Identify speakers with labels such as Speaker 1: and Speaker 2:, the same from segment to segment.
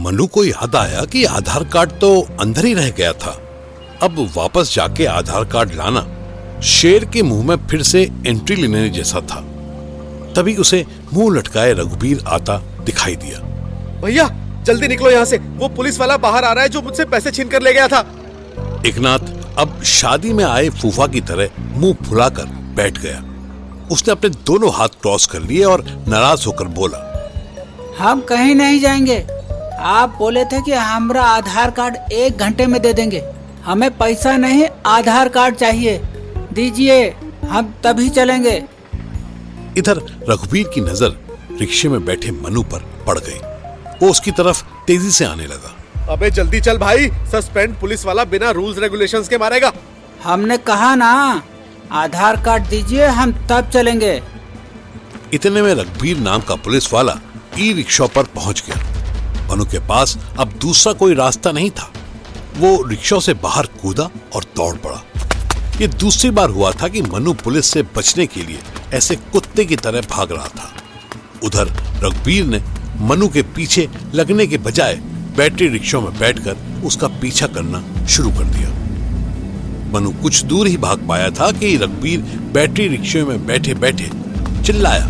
Speaker 1: मनु को याद आया कि आधार कार्ड तो अंदर ही रह गया था। अब वापस जाके आधार कार्ड लाना शेर के मुंह में फिर से एंट्री लेने जैसा था। तभी उसे मुंह लटकाए रघुबीर आता दिखाई दिया।
Speaker 2: भैया जल्दी निकलो यहाँ से, वो पुलिस वाला बाहर आ रहा है जो मुझसे पैसे छीन कर ले गया था।
Speaker 1: एकनाथ अब शादी में आए फूफा की तरह मुंह फुलाकर बैठ गया। उसने अपने दोनों हाथ क्रॉस कर लिए और नाराज होकर बोला,
Speaker 3: हम कहीं नहीं जाएंगे। आप बोले थे कि हमारा आधार कार्ड 1 घंटे में दे देंगे। हमें पैसा नहीं, आधार कार्ड चाहिए, दीजिए, हम तभी चलेंगे।
Speaker 1: इधर रघुबीर की नजर रिक्शे में बैठे मनु पर पड़ गई। वो उसकी तरफ तेजी से आने लगा।
Speaker 2: अबे जल्दी चल भाई, सस्पेंड पुलिस वाला बिना रूल्स रेगुलेशंस के मारेगा।
Speaker 3: हमने कहा ना, आधार कार्ड दीजिए, हम तब चलेंगे।
Speaker 1: इतने में रघुबीर नाम का पुलिस वाला ई रिक्शा पर पहुंच गया। मनु के पास अब दूसरा कोई रास्ता नहीं था। वो रिक्शा से बाहर कूदा और दौड़ पड़ा। ये दूसरी बार हुआ था कि मनु पुलिस से बचने के लिए ऐसे कुत्ते की तरह भाग रहा था। उधर रघुबीर ने मनु के पीछे लगने के बजाय बैटरी रिक्शा में बैठकर उसका पीछा करना शुरू कर दिया। मनु कुछ दूर ही भाग पाया था कि रघुबीर बैटरी रिक्शे में बैठे बैठे चिल्लाया,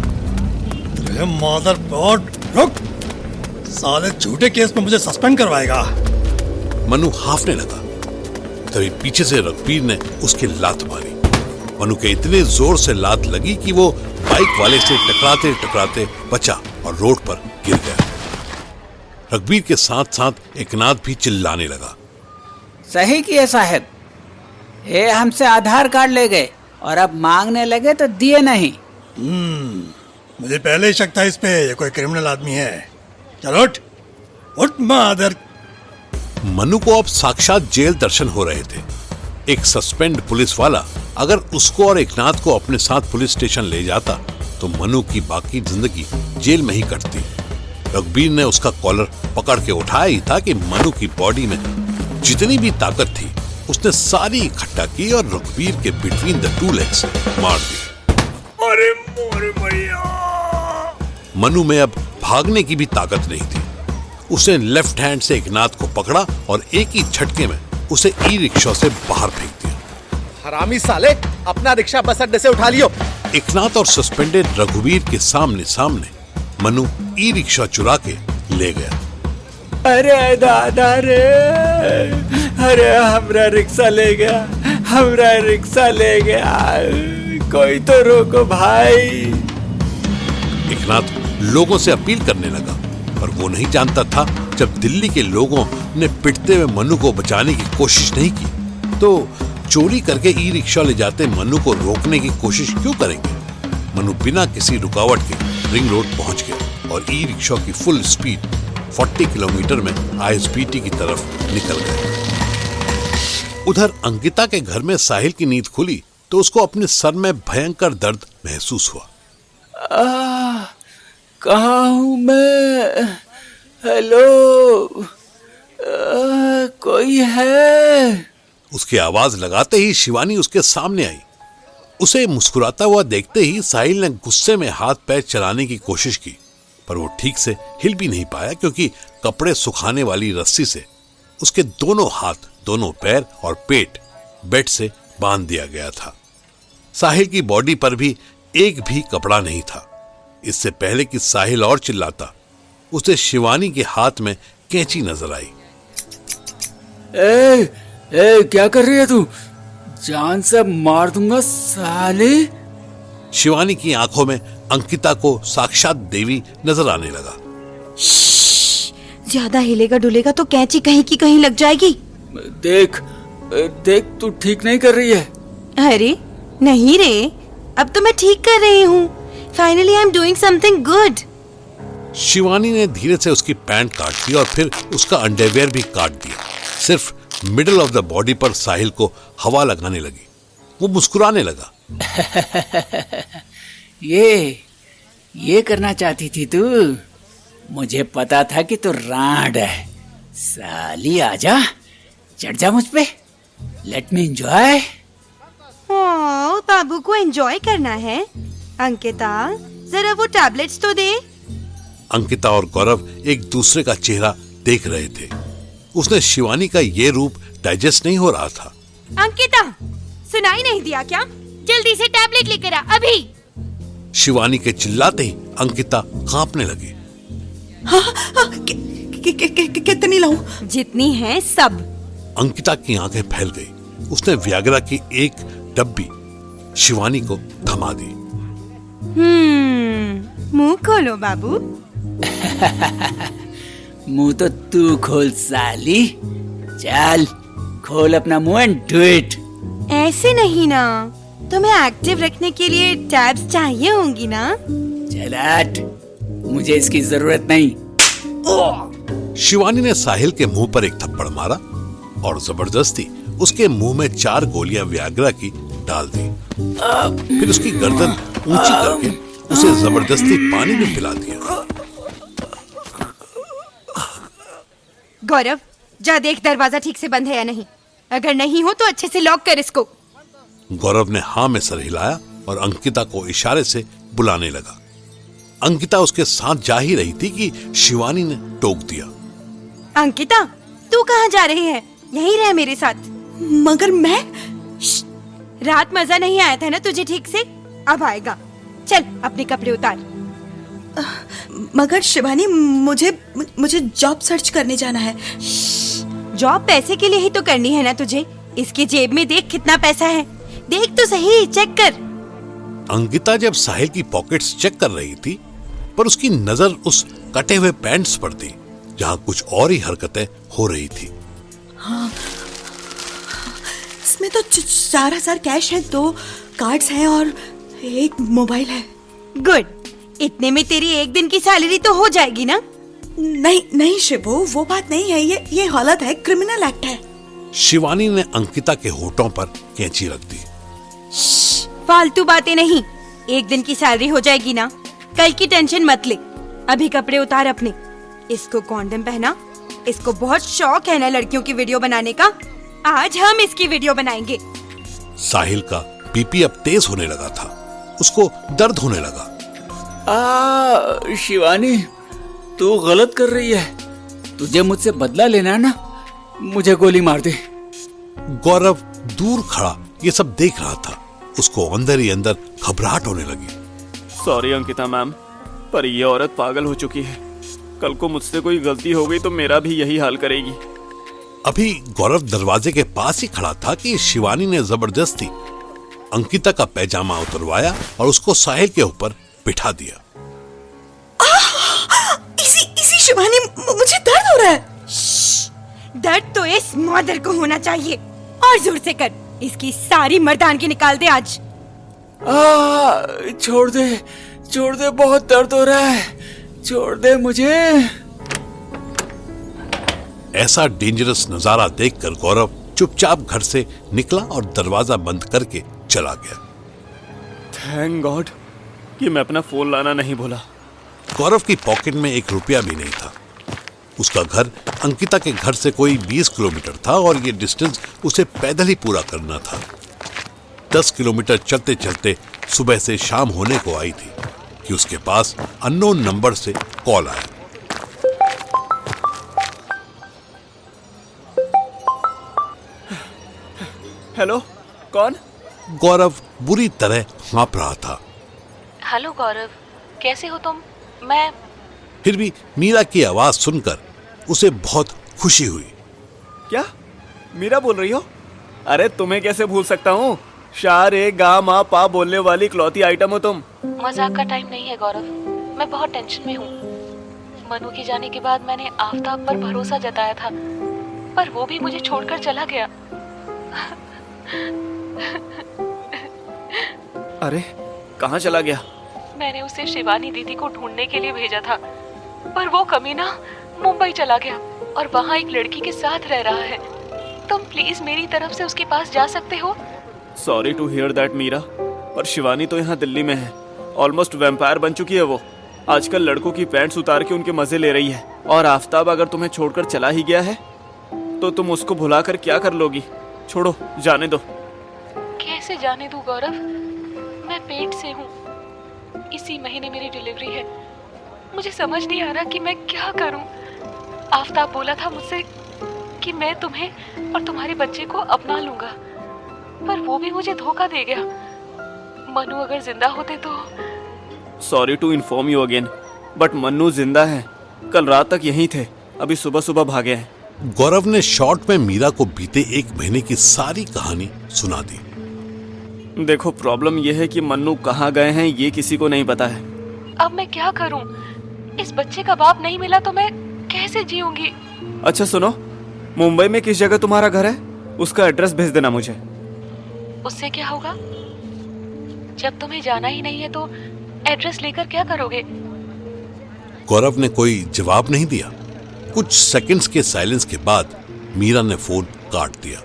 Speaker 4: मदरबॉट, रुक! साले झूठे केस में मुझे सस्पेंड करवाएगा।
Speaker 1: मनु हाफने लगा। तभी पीछे से रघुबीर ने उसकी लात मारी। मनु के इतने जोर से लात लगी कि वो बाइक वाले से टकराते टकराते बचा और रोड पर गिर गया। रघुबीर के साथ साथ एकनाथ भी चिल्लाने लगा,
Speaker 3: सही किए साहब, ये हमसे आधार कार्ड ले गए और अब मांगने लगे तो दिए नहीं।
Speaker 4: मुझे पहले ही शक था इस पे, ये कोई क्रिमिनल आदमी है। चलो उठ मादर।
Speaker 1: मनु को अब साक्षात जेल दर्शन हो रहे थे। एक सस्पेंड पुलिस वाला अगर उसको और एकनाथ को अपने साथ पुलिस स्टेशन ले जाता तो मनु की बाकी जिंदगी जेल में ही कटती। रघुबीर ने उसका कॉलर पकड़ के उठाया ही था कि मनु की बॉडी में जितनी भी ताकत थी उसने सारी इकट्ठा की और रघुबीर के बिटवीन द टू लेग्स मार दी।
Speaker 4: अरे मोरे भैया!
Speaker 1: मनु में अब भागने की भी ताकत नहीं थी। उसने लेफ्ट हैंड से एकनाथ को पकड़ा और एक ही झटके में उसे ई रिक्शा से बाहर फेंक दिया।
Speaker 2: हरामी साले, अपना रिक्शा बस अड्डे से उठा लियो।
Speaker 1: एकनाथ और सस्पेंडेड रघुबीर के सामने सामने मनु ई रिक्शा चुरा के ले गया।
Speaker 3: अरे दादा रे, अरे हमरा रिक्शा ले गया, हमरा रिक्शा ले गया, कोई तो रोको भाई।
Speaker 1: एकनाथ लोगों से अपील करने लगा, पर वो नहीं जानता था जब दिल्ली के लोगों ने पिटते हुए मनु को बचाने की कोशिश नहीं की तो चोरी करके ई रिक्शा ले जाते मनु को रोकने की कोशिश क्यों करेंगे। मनु बिना किसी रुकावट के रिंग रोड पहुंच गया और ई रिक्शा की फुल स्पीड 40 किलोमीटर में आईएसबीटी की तरफ निकल गया। उधर अंकिता के घर में साहिल की नींद खुली तो उसको अपने सर में भयंकर दर्द महसूस हुआ।
Speaker 3: कहाँ हूँ मैं? हेलो, कोई है?
Speaker 1: उसकी आवाज लगाते ही शिवानी उसके सामने आई। उसे मुस्कुराता हुआ देखते ही साहिल ने गुस्से में हाथ पैर चलाने की कोशिश की, पर वो ठीक से हिल भी नहीं पाया क्योंकि कपड़े सुखाने वाली रस्सी से उसके दोनों हाथ, दोनों पैर और पेट बेड से बांध दिया गया था। साहिल की बॉडी पर भी एक भी कपड़ा नहीं था। इससे पहले कि साहिल और चिल्लाता, उसे शिवानी के हाथ में कैंची नजर आई।
Speaker 3: ए, क्या कर रही है तू? जान से मार दूंगा साले।
Speaker 1: शिवानी की आंखों में अंकिता को साक्षात देवी नजर आने लगा।
Speaker 5: ज्यादा हिलेगा डुलेगा तो कैंची कहीं की कहीं लग जाएगी।
Speaker 3: देख तू ठीक नहीं कर रही है।
Speaker 5: अरे नहीं रे, अब तो मैं ठीक कर रही हूँ। Finally I am doing something good.
Speaker 1: Shivani ने धीरे से उसकी पैंट काट दी और फिर उसका अंडरवेयर भी काट दिया। सिर्फ मिडिल ऑफ द बॉडी पर साहिल को हवा लगाने लगी। वो मुस्कुराने लगा।
Speaker 3: ये करना चाहती थी तू? मुझे पता था कि तू रांड है। साली आजा, चढ़ जा मुझ पे। Let me enjoy.
Speaker 5: बाबू को एंजॉय करना है। अंकिता, जरा वो टैबलेट्स तो दे।
Speaker 1: अंकिता और गौरव एक दूसरे का चेहरा देख रहे थे। उसने शिवानी का ये रूप डाइजेस्ट नहीं हो रहा था।
Speaker 5: अंकिता, सुनाई नहीं दिया क्या? जल्दी से टैबलेट लेकर आ अभी।
Speaker 1: शिवानी के चिल्लाते ही अंकिता कांपने लगी।
Speaker 2: कितनी लाऊं?
Speaker 5: जितनी है सब।
Speaker 1: अंकिता की आंखें फैल गई। उसने व्याग्रा की एक डब्बी शिवानी को थमा दी।
Speaker 5: मुंह खोलो बाबू।
Speaker 3: मुंह तो तू खोल साली। चल खोल अपना मुंह एंड डू इट।
Speaker 5: ऐसे नहीं ना, तुम्हें एक्टिव रखने के लिए टैब्स चाहिए होंगी ना।
Speaker 3: चल हट, मुझे इसकी जरूरत नहीं।
Speaker 1: शिवानी ने साहिल के मुंह पर एक थप्पड़ मारा और जबरदस्ती उसके मुंह में 4 गोलियां व्याग्रा की डाल दी। फिर उसकी गर्दन ऊंची करके उसे जबरदस्ती पानी में पिला दिया।
Speaker 5: गौरव, जा देख दरवाजा ठीक से बंद है या नहीं। अगर नहीं हो तो अच्छे से लॉक कर इसको।
Speaker 1: गौरव ने हाँ में सर हिलाया और अंकिता को इशारे से बुलाने लगा। अंकिता उसके साथ जा ही रही थी कि शिवानी ने टोक दिया।
Speaker 5: अंकिता, तू कहाँ जा रही है? यहीं रह मेरे साथ।
Speaker 6: मगर मैं
Speaker 5: रात मजा नहीं आया था ना तुझे ठीक से? अब आएगा। चल अपने कपड़े उतार।
Speaker 6: मगर शिवानी, मुझे जॉब सर्च करने जाना है।
Speaker 5: जॉब पैसे के लिए ही तो करनी है ना तुझे। इसकी जेब में देख कितना पैसा है। देख तो सही, चेक कर।
Speaker 1: अंकिता जब साहिल की पॉकेट्स चेक कर रही थी, पर उसकी नजर उस कटे हुए पैंट्स पर थी जहां कुछ और ही हरकतें हो रही थी।
Speaker 6: हाँ, इसमें तो 4000 कैश है, 2 कार्ड्स हैं और एक मोबाइल है।
Speaker 5: गुड, इतने में तेरी एक दिन की सैलरी तो हो जाएगी ना।
Speaker 6: नहीं शिवू, वो बात नहीं है। ये गलत है, क्रिमिनल एक्ट है।
Speaker 1: शिवानी ने अंकिता के होठों पर कैंची रख दी।
Speaker 5: फालतू बातें नहीं। एक दिन की सैलरी हो जाएगी ना। कल की टेंशन मत ले। अभी कपड़े उतार अपने। इसको कॉन्डम पहना। इसको बहुत शौक है ना लड़कियों की वीडियो बनाने का। आज हम इसकी वीडियो बनाएंगे।
Speaker 1: साहिल का बीपी अब तेज होने लगा था। उसको दर्द होने लगा।
Speaker 3: शिवानी, तू गलत कर रही है। तुझे मुझसे बदला लेना है ना, मुझे गोली मार दे।
Speaker 1: गौरव दूर खड़ा ये सब देख रहा था। उसको अंदर ही अंदर घबराहट होने लगी।
Speaker 7: सॉरी अंकिता मैम, पर ये औरत पागल हो चुकी है। कल को मुझसे कोई गलती हो गई तो मेरा भी यही हाल करेगी।
Speaker 1: अभी गौरव दरवाजे के पास ही खड़ा था कि शिवानी ने जबरदस्ती अंकिता का पैजामा उतरवाया और उसको साहिल के ऊपर बिठा दिया।
Speaker 6: इसी शिवानी, मुझे दर्द हो रहा है।
Speaker 5: दर्द तो इस मदर को होना चाहिए। और जोर से कर। इसकी सारी मर्दानगी निकाल दे आज।
Speaker 3: छोड़ दे, बहुत दर्द हो रहा है। छोड़ दे मुझे।
Speaker 1: ऐसा डेंजरस नजारा देखकर गौरव चुपचाप घर से निकला और दरवाजा बंद करके चला गया।
Speaker 7: थैंक गॉड कि मैं अपना फोन लाना नहीं भूला।
Speaker 1: गौरव की पॉकेट में 1 रुपया भी नहीं था। उसका घर अंकिता के घर से कोई 20 किलोमीटर था और ये डिस्टेंस उसे पैदल ही पूरा करना था। 10 किलोमीटर चलते चलते सुबह से शाम होने को आई थी कि उसके पास अननोन नंबर से कॉल आया।
Speaker 7: हेलो, कौन?
Speaker 1: गौरव बुरी तरह हाँप रहा था।
Speaker 8: हेलो गौरव, कैसे हो तुम? मैं
Speaker 1: फिर भी मीरा की आवाज सुनकर उसे बहुत खुशी हुई।
Speaker 7: क्या मीरा बोल रही हो? अरे तुम्हें कैसे भूल सकता हूँ। शाह रे गा मा पा बोलने वाली इकलौती आइटम हो तुम।
Speaker 8: मजाक का टाइम नहीं है गौरव, मैं बहुत टेंशन में हूँ। मनु के जाने के बाद मैंने आफ्ताब पर भरोसा जताया था, पर वो भी मुझे छोड़कर चला गया।
Speaker 7: अरे कहाँ चला गया?
Speaker 8: मैंने उसे शिवानी दीदी को ढूंढने के लिए भेजा था, पर वो कमीना मुंबई चला गया और वहाँ एक लड़की के साथ रह रहा है। तुम प्लीज मेरी तरफ से उसके पास जा सकते हो?
Speaker 7: Sorry to hear that Meera, पर शिवानी तो यहाँ दिल्ली में है। ऑलमोस्ट वैम्पायर बन चुकी है वो। आजकल लड़कों की पैंट्स उतार के उनके मजे ले रही है। और आफ्ताब अगर तुम्हें छोड़कर चला ही गया है तो तुम उसको भुलाकर क्या कर लोगी? छोड़ो, जाने दो।
Speaker 8: कैसे जाने दूं गौरव? मैं पेट से हूँ। इसी महीने मेरी डिलीवरी है। मुझे समझ नहीं आ रहा कि मैं क्या करूं। आफ्ताब बोला था मुझसे कि मैं तुम्हें और तुम्हारे बच्चे को अपना लूंगा, पर वो भी मुझे धोखा दे गया। मनु अगर जिंदा होते तो।
Speaker 7: Sorry to inform you again, but Mannu जिंदा है। कल रात तक यहीं थे, अभी सुबह सुबह भागे हैं।
Speaker 1: गौरव ने शॉर्ट में मीरा को बीते 1 महीने की सारी कहानी सुना दी।
Speaker 7: देखो, प्रॉब्लम यह है कि मन्नू कहाँ गए हैं ये किसी को नहीं पता है।
Speaker 8: अब मैं क्या करूं? इस बच्चे का बाप नहीं मिला तो मैं कैसे जीऊंगी?
Speaker 7: अच्छा सुनो, मुंबई में किस जगह तुम्हारा घर है, उसका एड्रेस भेज देना मुझे।
Speaker 8: उससे क्या होगा? जब तुम्हें जाना ही नहीं है तो एड्रेस लेकर क्या करोगे?
Speaker 1: गौरव ने कोई जवाब नहीं दिया। कुछ सेकंड्स के साइलेंस के बाद मीरा ने फोन काट दिया।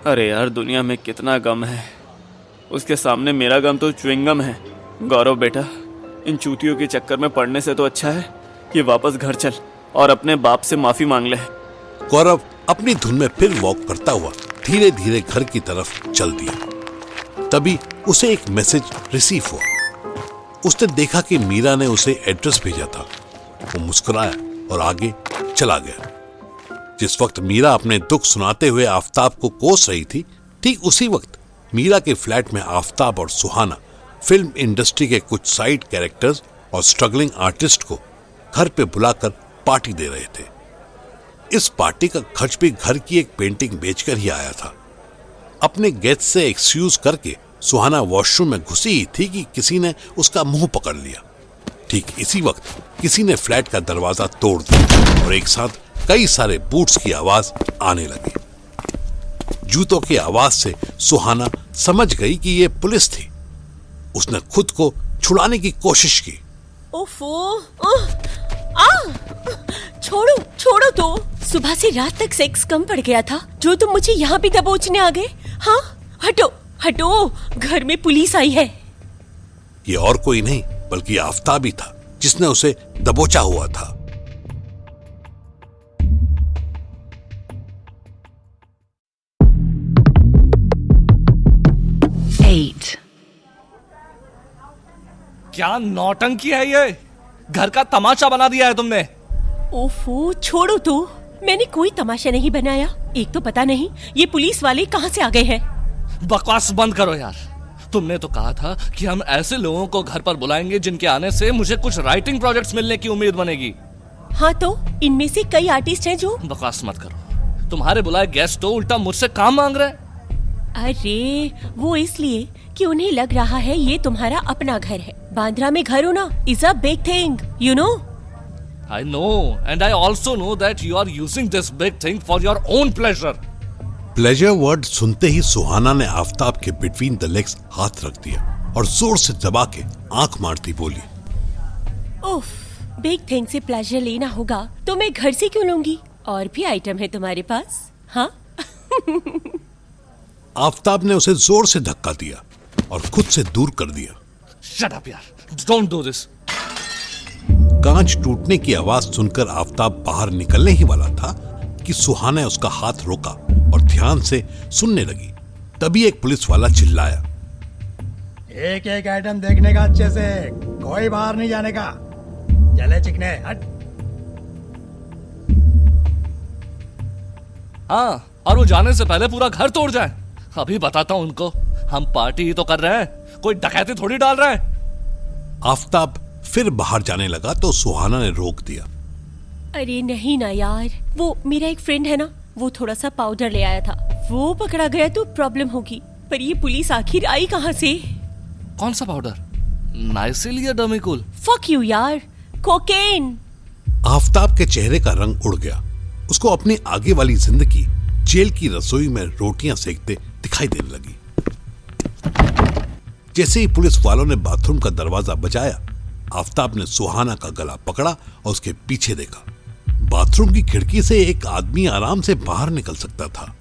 Speaker 7: अरे यार, दुनिया में कितना गम है, उसके सामने मेरा गम तो च्युइंगम है। गौरव बेटा, इन चूतियों के चक्कर में पड़ने से तो अच्छा है कि वापस घर चल और अपने बाप से माफी मांग ले।
Speaker 1: गौरव अपनी धुन में फिर वॉक करता हुआ धीरे धीरे घर की तरफ चल दिया। तभी उसे एक मैसेज रिसीव हुआ। उसने देखा कि मीरा ने उसे एड्रेस भेजा था। वो मुस्कुराया और आगे चला गया। जिस वक्त मीरा अपने दुख सुनाते हुए आफताब को कोस रही थी, ठीक उसी वक्त मीरा के फ्लैट में आफताब और सुहाना फिल्म इंडस्ट्री के कुछ साइड कैरेक्टर्स और स्ट्रगलिंग आर्टिस्ट को घर पे बुलाकर पार्टी दे रहे थे। इस पार्टी का खर्च भी घर की एक पेंटिंग बेचकर ही आया था। अपने गेस्ट से एक्सक्यूज करके सुहाना वॉशरूम में घुसी ही थी कि किसी ने उसका मुंह पकड़ लिया। ठीक इसी वक्त किसी ने फ्लैट का दरवाजा तोड़ दिया और एक साथ कई सारे बूट्स की आवाज आने लगी। जूतों की आवाज से सुहाना समझ गई कि ये पुलिस थी। उसने खुद को छुड़ाने की कोशिश की।
Speaker 9: ओफो, छोड़ो छोड़ो तो। सुबह से रात तक सेक्स कम पड़ गया था जो तुम मुझे यहाँ भी दबोचने आ गए। हाँ, हटो हटो, घर में पुलिस आई है।
Speaker 1: ये और कोई नहीं बल्कि आफताब ही था जिसने उसे दबोचा हुआ था।
Speaker 10: क्या नौटंकी है ये? घर का तमाशा बना दिया है तुमने।
Speaker 9: ओफो, छोड़ो तो। मैंने कोई तमाशा नहीं बनाया। एक तो पता नहीं ये पुलिस वाले कहाँ से आ गए हैं।
Speaker 10: बकवास बंद करो यार। तुमने तो कहा था कि हम ऐसे लोगों को घर पर बुलाएंगे जिनके आने से मुझे कुछ राइटिंग प्रोजेक्ट्स मिलने की उम्मीद बनेगी।
Speaker 9: हाँ तो इनमें से कई आर्टिस्ट हैं जो।
Speaker 10: बकवास मत करो। तुम्हारे बुलाए गेस्ट तो उल्टा मुझसे काम मांग रहे हैं।
Speaker 9: अरे वो इसलिए कि उन्हें लग रहा है ये तुम्हारा अपना घर है। बांद्रा में घर होना is a big thing, you know.
Speaker 10: I know, and I also know that you are using this big thing for your own pleasure.
Speaker 1: Pleasure word सुनते ही सुहाना ने आफताब के बिटवीन द लेग्स हाथ रख दिया और जोर से दबा के आंख मारती बोली,
Speaker 9: उफ, बिग थिंग से प्लेजर लेना होगा तो मैं घर से क्यों लूंगी? और भी आइटम है तुम्हारे पास, हाँ?
Speaker 1: आफताब ने उसे जोर से धक्का दिया और खुद से दूर कर दिया।
Speaker 10: Shut up यार, don't do this.
Speaker 1: कांच टूटने की आवाज सुनकर आफताब बाहर निकलने ही वाला था कि सुहाना ने उसका हाथ रोका और ध्यान से सुनने लगी। तभी एक पुलिस वाला चिल्लाया,
Speaker 4: एक एक आइटम देखने का अच्छे से, कोई बाहर नहीं जाने का। चले चिकने, हट।
Speaker 10: हाँ, और वो जाने से पहले पूरा घर तोड़ जाए। अभी बताता हूँ उनको, हम पार्टी ही तो कर रहे हैं, कोई डकैती थोड़ी डाल रहे हैं।
Speaker 1: आफताब फिर बाहर जाने लगा तो सुहाना ने रोक दिया।
Speaker 9: अरे नहीं ना यार, वो मेरा एक फ्रेंड है ना, वो थोड़ा सा पाउडर ले आया था, वो पकड़ा गया तो प्रॉब्लम होगी। पर ये पुलिस आखिर आई कहाँ से?
Speaker 10: कौन सा पाउडर? नाइसिल या डमिकुल?
Speaker 9: फक यू यार, कोकेन।
Speaker 1: आफताब के चेहरे का रंग उड़ गया। उसको अपनी आगे वाली जिंदगी जेल की रसोई में रोटियां सेकते दिखाई देने लगी। जैसे ही पुलिस वालों ने बाथरूम का दरवाजा बजाया, आफताब ने सुहाना का गला पकड़ा और उसके पीछे देखा। बाथरूम की खिड़की से एक आदमी आराम से बाहर निकल सकता था।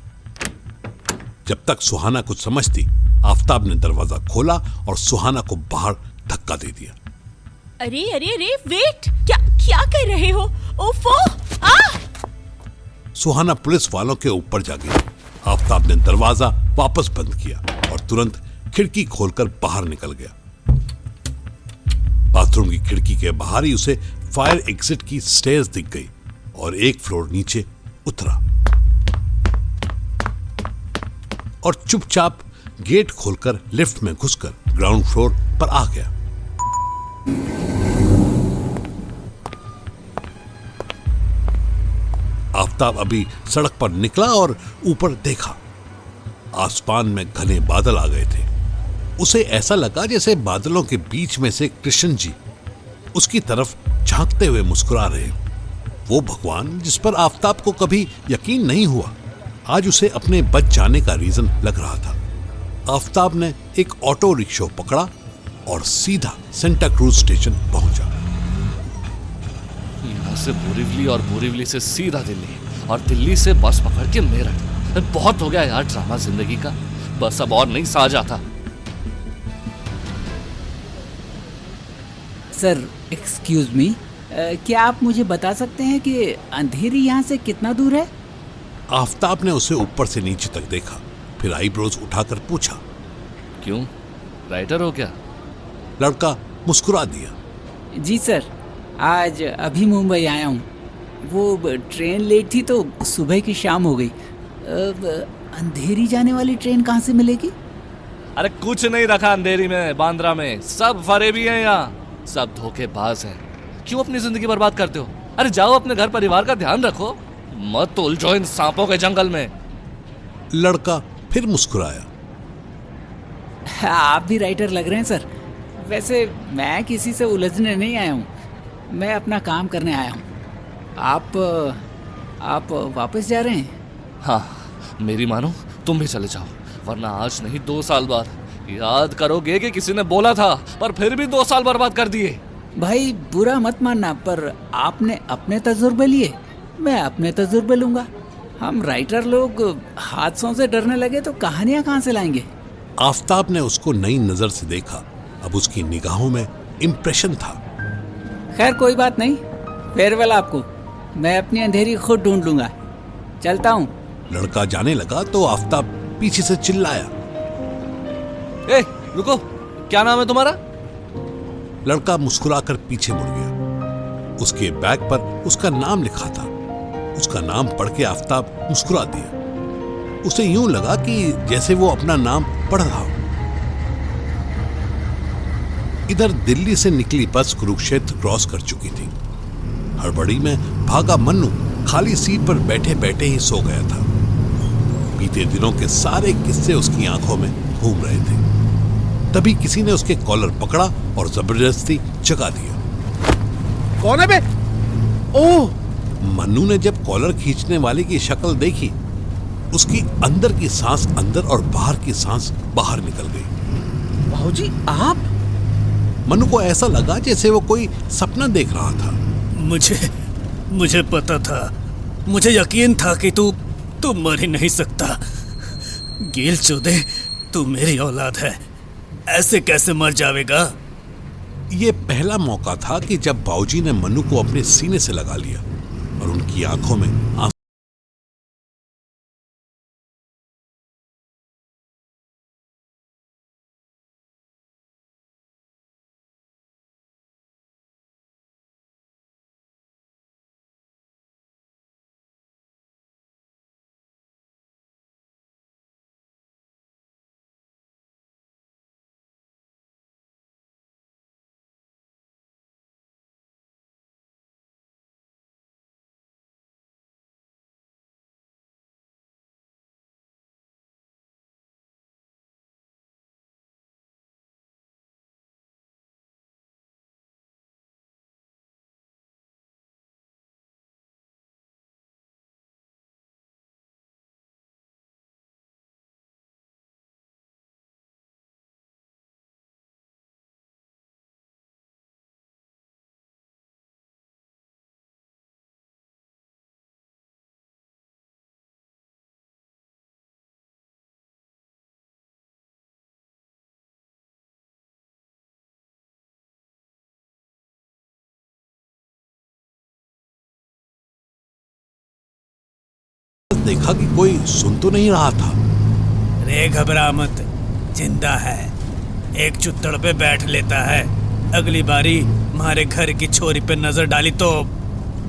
Speaker 1: जब तक सुहाना कुछ समझती, आफताब ने दरवाजा खोला और सुहाना को बाहर धक्का दे दिया।
Speaker 9: अरे अरे अरे वेट, क्या कर रहे हो? ओफो, आ!
Speaker 1: सुहाना पुलिस वालों के ऊपर जा गई। आफताब ने दरवाजा वापस बंद किया और तुरंत खिड़की खोलकर बाहर निकल गया। बाथरूम की खिड़की के बाहर ही उसे फायर एग्जिट की स्टेयर्स दिख गई और एक फ्लोर नीचे उतरा और चुपचाप गेट खोलकर लिफ्ट में घुसकर ग्राउंड फ्लोर पर आ गया। आफताब अभी सड़क पर निकला और ऊपर देखा। आसमान में घने बादल आ गए थे। उसे ऐसा लगा जैसे बादलों के बीच में से कृष्ण जी उसकी तरफ झांकते हुए मुस्कुरा रहे। वो भगवान जिस पर आफताब को कभी यकीन नहीं हुआ, आज उसे अपने बच जाने का रीजन लग रहा था। आफताब ने एक ऑटो रिक्शा पकड़ा और सीधा सेंटा क्रूज स्टेशन पहुंचा।
Speaker 10: यहाँ से बोरीवली और बोरीवली से सीधा दिल्ली और दिल्ली से बस पकड़ के मेरठ। बहुत हो गया यार ड्रामा जिंदगी का, बस अब और नहीं सहा जाता।
Speaker 3: सर एक्सक्यूज मी, क्या आप मुझे बता सकते हैं कि अंधेरी यहाँ से कितना दूर है?
Speaker 1: आफताब ने उसे ऊपर से नीचे तक देखा, फिर आईब्रोज उठाकर पूछा,
Speaker 10: क्यों, राइटर हो क्या?
Speaker 1: लड़का मुस्कुरा दिया।
Speaker 3: जी सर, आज अभी मुंबई आया हूँ। वो ट्रेन लेट थी तो सुबह की शाम हो गई। अब अंधेरी जाने वाली ट्रेन कहाँ से मिलेगी?
Speaker 10: अरे कुछ नहीं रखा अंधेरी में, बांद्रा में सब फरेबी हैं, यहाँ सब धोखेबाज हैं। क्यों अपनी जिंदगी बर्बाद करते हो? अरे जाओ अपने घर परिवार का ध्यान रखो, मत उलझो इन सांपों के जंगल में।
Speaker 1: लड़का फिर मुस्कुराया।
Speaker 3: आप भी राइटर लग रहे हैं सर। वैसे मैं किसी से उलझने नहीं आया हूँ, मैं अपना काम करने आया हूँ। आप वापस जा रहे हैं?
Speaker 10: हाँ, मेरी मानो तुम भी चले जाओ, वरना आज नहीं 2 साल बाद याद करोगे कि किसी ने बोला था, पर फिर भी 2 साल बर्बाद कर दिए।
Speaker 3: भाई बुरा मत मानना, पर आपने अपने तजुर्बे लिए, मैं अपने तजुर्बे लूंगा। हम राइटर लोग हादसों से डरने लगे तो कहानियां कहाँ से लाएंगे?
Speaker 1: आफताब ने उसको नई नजर से देखा। अब उसकी निगाहों में इंप्रेशन था।
Speaker 3: खैर कोई बात नहीं, फेयरवेल आपको। मैं अपनी अंधेरी खुद ढूंढ लूंगा, चलता हूँ।
Speaker 1: लड़का जाने लगा तो आफताब पीछे से चिल्लाया,
Speaker 10: ए रुको, क्या नाम है तुम्हारा?
Speaker 1: लड़का मुस्कुराकर पीछे मुड़ गया। उसके बैग पर उसका नाम लिखा था। उसका नाम पढ़ के आफताब मुस्कुरा दिया। उसे यूं लगा कि जैसे वो अपना नाम पढ़ रहा हो। इधर दिल्ली से निकली बस कुरुक्षेत्र क्रॉस कर चुकी थी। हड़बड़ी में भागा मन्नू खाली सीट पर बैठे बैठे ही सो गया था। बीते दिनों के सारे किस्से उसकी आंखों में घूम रहे थे। तभी किसी ने उसके कॉलर पकड़ा और जबरदस्ती जगा दिया।
Speaker 2: कौन है बे? ओह!
Speaker 1: मन्नू ने जब कॉलर खींचने वाले की शक्ल देखी, उसकी अंदर की सांस अंदर और बाहर की सांस बाहर निकल गई।
Speaker 2: बाबूजी आप?
Speaker 1: मन्नू को ऐसा लगा जैसे वो कोई सपना देख रहा था।
Speaker 11: मुझे पता था, मुझे यकीन था कि तू मर ही नहीं सकता। गेल चोदे, तू मेरी औलाद है, ऐसे कैसे मर जाएगा?
Speaker 1: ये पहला मौका था कि जब बाबूजी ने मन्नू को अपने सीने से लगा लिया और उनकी आंखों में आंसू। देखा कि कोई सुन तो नहीं रहा था।
Speaker 11: रे घबरा मत, जिंदा है, एक चुत्तड़ पे बैठ लेता है। अगली बारी हमारे घर की छोरी पे नजर डाली तो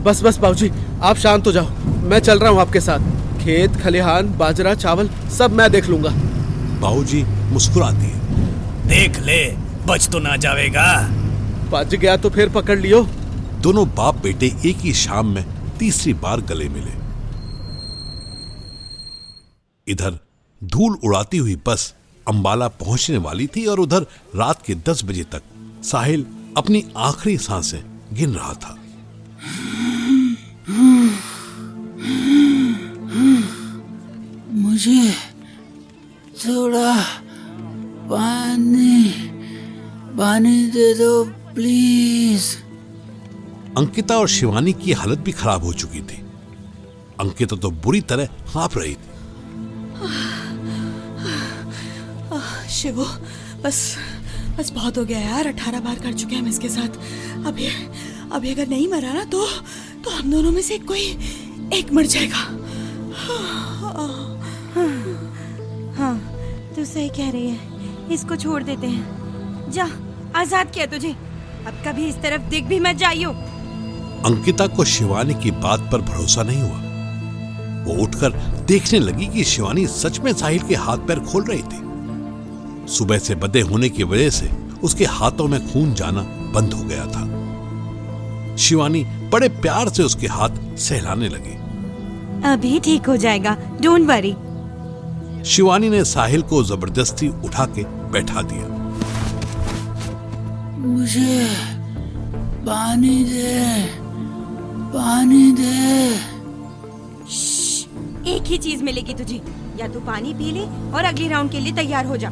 Speaker 2: बस बाबूजी, आप शांत हो जाओ, मैं चल रहा हूँ आपके साथ। खेत खलिहान बाजरा चावल सब मैं देख लूंगा।
Speaker 1: बाबूजी मुस्कुराती है।
Speaker 11: देख ले, बच तो ना जाएगा।
Speaker 2: बच गया तो फिर पकड़ लियो।
Speaker 1: दोनों बाप बेटे एक ही शाम में तीसरी बार गले मिले। इधर धूल उड़ाती हुई बस अंबाला पहुंचने वाली थी और उधर रात के 10 बजे तक साहिल अपनी आखिरी सांसें गिन रहा था।
Speaker 3: मुझे थोड़ा पानी पानी दे दो प्लीज।
Speaker 1: अंकिता और शिवानी की हालत भी खराब हो चुकी थी। अंकिता तो बुरी तरह हाँफ रही थी।
Speaker 6: शिवू, बस बहुत हो गया यार। 18 बार कर चुके हैं हम इसके साथ। अभी अगर नहीं मरा ना तो हम दोनों में से कोई एक मर जाएगा।
Speaker 5: हाँ, तू सही कह रही है। इसको छोड़ देते हैं। जा, आजाद किया तुझे। अब कभी इस तरफ देख भी मत जाइयो।
Speaker 1: अंकिता को शिवानी की बात पर भरोसा नहीं हुआ। वो उठकर देखने लगी कि शिवानी सच में साहिल के हाथ पैर खोल रही थी। सुबह से बंधे होने की वजह से उसके हाथों में खून जाना बंद हो गया था। शिवानी बड़े प्यार से उसके हाथ सहलाने लगी।
Speaker 5: अभी ठीक हो जाएगा, डोंट वरी।
Speaker 1: शिवानी ने साहिल को जबरदस्ती उठा के बैठा दिया।
Speaker 3: मुझे पानी दे।
Speaker 5: एक ही चीज मिलेगी तुझे, या तू पानी पी ले और अगले राउंड के लिए तैयार हो जा,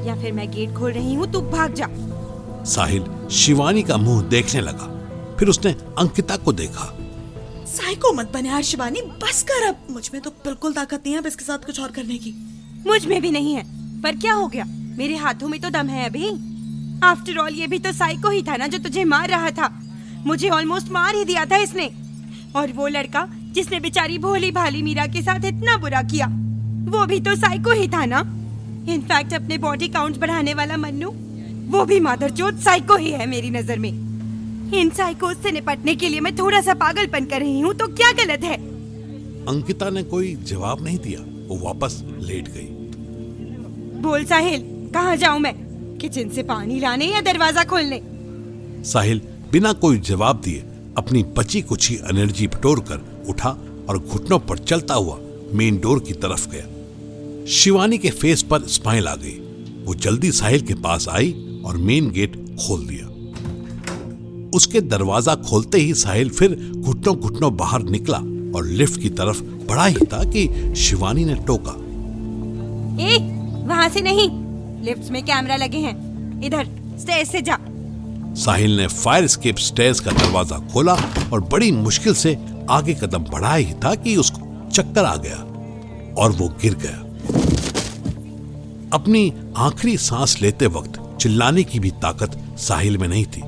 Speaker 5: या फिर मैं गेट खोल रही हूँ, तू भाग जा।
Speaker 1: साहिल शिवानी का मुंह देखने लगा, फिर उसने अंकिता को देखा।
Speaker 6: साइको मत बने यार शिवानी, बस कर अब। मुझ में तो बिल्कुल ताकत नहीं है अब इसके साथ कुछ और करने की।
Speaker 5: मुझ में भी नहीं है, पर क्या हो गया, मेरे हाथों में तो दम है अभी। आफ्टर ऑल ये भी तो साइको ही था ना जो तुझे मार रहा था। मुझे ऑलमोस्ट मार ही दिया था इसने। और वो लड़का जिसने बेचारी भोली भाली मीरा के साथ इतना बुरा किया, वो भी तो साइको ही था ना। इनफैक्ट अपने बॉडी काउंट बढ़ाने वाला मन्नू, वो भी मादरचोद साइको ही है मेरी नजर में। इन साइकोस से निपटने के लिए मैं थोड़ा सा पागलपन कर रही हूँ, तो क्या गलत है?
Speaker 1: अंकिता ने कोई जवाब नहीं दिया। वो वापस लेट गई।
Speaker 5: बोल साहिल, कहाँ जाऊँ मैं? किचन से पानी लाने या दरवाजा खोलने?
Speaker 1: साहिल बिना कोई जवाब दिए अपनी बची कुची एनर्जी बटोरकर उठा और घुटनों पर चलता हुआ मेन डोर की तरफ गया। शिवानी के फेस पर स्माइल आ गई। वो जल्दी साहिल के पास आई और मेन गेट खोल दिया। उसके दरवाजा खोलते ही साहिल फिर घुटनों बाहर निकला और लिफ्ट की तरफ बढ़ा ही था कि शिवानी ने टोका।
Speaker 5: ए, वहाँ से नहीं, लिफ्ट में कैमरा लगे हैं, इधर स्टेज से जा।
Speaker 1: साहिल ने फायर एस्केप स्टेयर्स का दरवाजा खोला और बड़ी मुश्किल से आगे कदम बढ़ाया ही था कि उसको चक्कर आ गया और वो गिर गया। अपनी आखिरी सांस लेते वक्त चिल्लाने की भी ताकत साहिल में नहीं थी।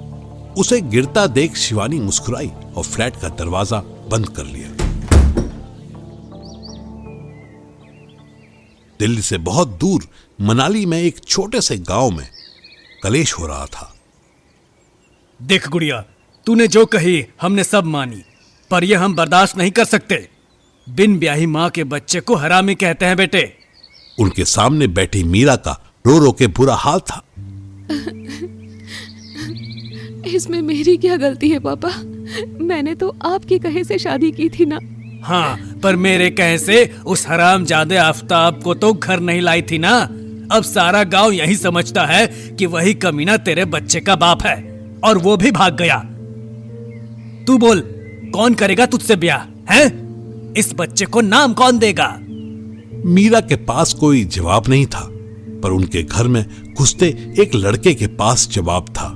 Speaker 1: उसे गिरता देख शिवानी मुस्कुराई और फ्लैट का दरवाजा बंद कर लिया। दिल्ली से बहुत दूर मनाली में एक छोटे से गांव में कलेश हो रहा था।
Speaker 11: देख गुड़िया, तूने जो कही हमने सब मानी, पर यह हम बर्दाश्त नहीं कर सकते। बिन ब्याही माँ के बच्चे को हरामी कहते हैं बेटे।
Speaker 1: उनके सामने बैठी मीरा का रो रो के बुरा हाल था।
Speaker 8: इसमें मेरी क्या गलती है पापा? मैंने तो आपके कहे से शादी की थी ना।
Speaker 11: हाँ, पर मेरे कहे से उस हरामजादे आफताब को तो घर नहीं लाई थी ना। अब सारा गांव यही समझता है कि वही कमीना तेरे बच्चे का बाप है, और वो भी भाग गया। तू बोल, कौन करेगा तुझसे ब्याह है? इस बच्चे को नाम कौन देगा?
Speaker 1: मीरा के पास कोई जवाब नहीं था, पर उनके घर में घुसते एक लड़के के पास जवाब था।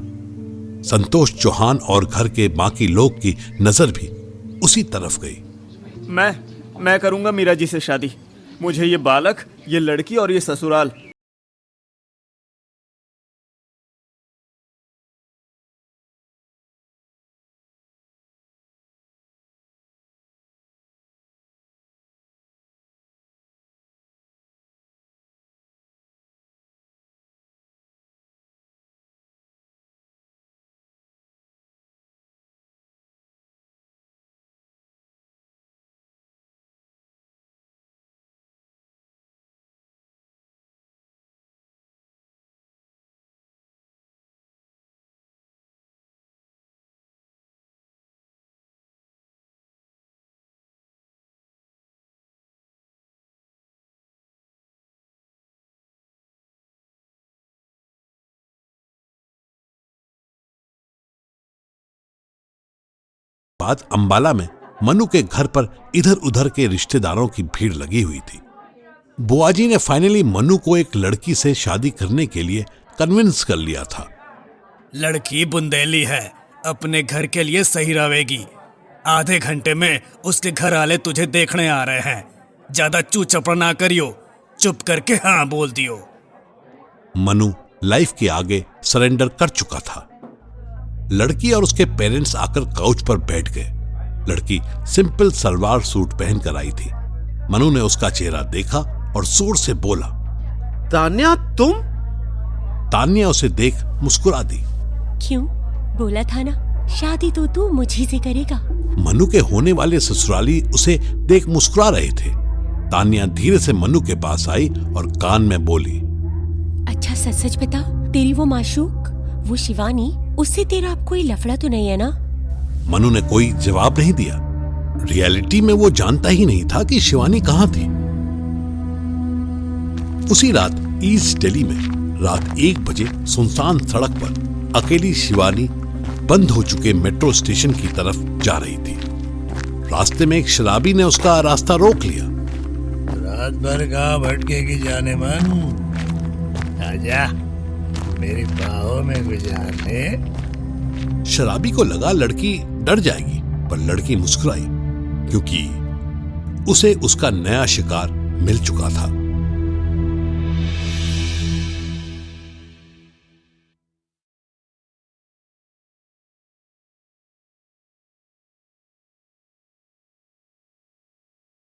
Speaker 1: संतोष चौहान और घर के बाकी लोग की नजर भी उसी तरफ गई।
Speaker 7: मैं करूंगा मीरा जी से शादी। मुझे ये बालक, ये लड़की और ये ससुराल
Speaker 1: बाद अंबाला में मनु के घर पर इधर उधर के रिश्तेदारों की भीड़ लगी हुई थी। बुआजी ने फाइनली मनु को एक लड़की से शादी करने के लिए कन्विंस कर लिया था।
Speaker 11: लड़की बुंदेली है, अपने घर के लिए सही रहेगी। आधे घंटे में उसके घर वाले तुझे देखने आ रहे हैं। ज्यादा चूचपड़ा ना करियो, चुप करके हाँ बोल दियो।
Speaker 1: मनु लाइफ के आगे सरेंडर कर चुका था। लड़की और उसके पेरेंट्स आकर काउच पर बैठ गए। लड़की सिंपल सलवार सूट पहनकर आई थी। मनु ने उसका चेहरा देखा और जोर से बोला,
Speaker 2: तान्या तुम?
Speaker 1: तान्या उसे देख मुस्कुरा दी।
Speaker 9: क्यों? बोला था ना शादी तो तू मुझी से करेगा।
Speaker 1: मनु के होने वाले ससुराली उसे देख मुस्कुरा रहे थे। तान्या धीरे से मनु के पास आई और कान में बोली,
Speaker 9: अच्छा सच सच बता, तेरी वो माशूक, वो शिवानी, उससे तेरा अब कोई लफड़ा तो नहीं है ना?
Speaker 1: मनु ने कोई जवाब नहीं दिया। रियलिटी में वो जानता ही नहीं था कि शिवानी कहां थी। उसी रात ईस्ट दिल्ली में रात 1 बजे सुनसान सड़क पर अकेली शिवानी बंद हो चुके मेट्रो स्टेशन की तरफ जा रही थी। रास्ते में एक शराबी ने उसका रास्ता रोक लिया।
Speaker 4: रात भर कहाँ भटकेगी जाने मन, आजा मेरी बाहों में गुजारने।
Speaker 1: शराबी को लगा लड़की डर जाएगी, पर लड़की मुस्कुराई क्योंकि उसे उसका नया शिकार मिल चुका था।